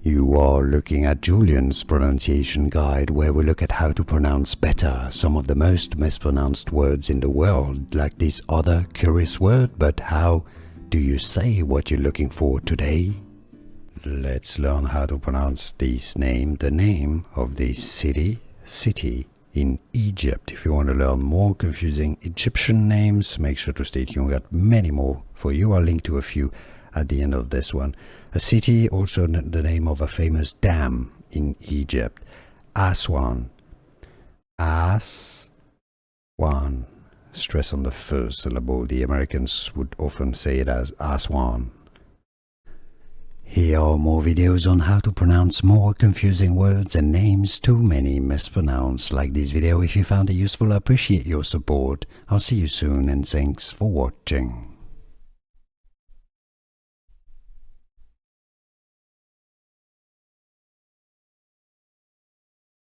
You are looking at Julian's pronunciation guide, where we look at how to pronounce better some of the most mispronounced words in the world, like this other curious word. But how do you say what you're looking for today? Let's learn how to pronounce this name, the name of this city in Egypt. If you want to learn more confusing Egyptian names, make sure to stay tuned. We've got many more for you. I'll link to a few at the end of this one. A city, also the name of a famous dam in Egypt. Aswan. Aswan. Stress on the first syllable. The Americans would often say it as Aswan. Here are more videos on how to pronounce more confusing words and names too many mispronounced. Like this video if you found it useful. I appreciate your support. I'll see you soon and thanks for watching.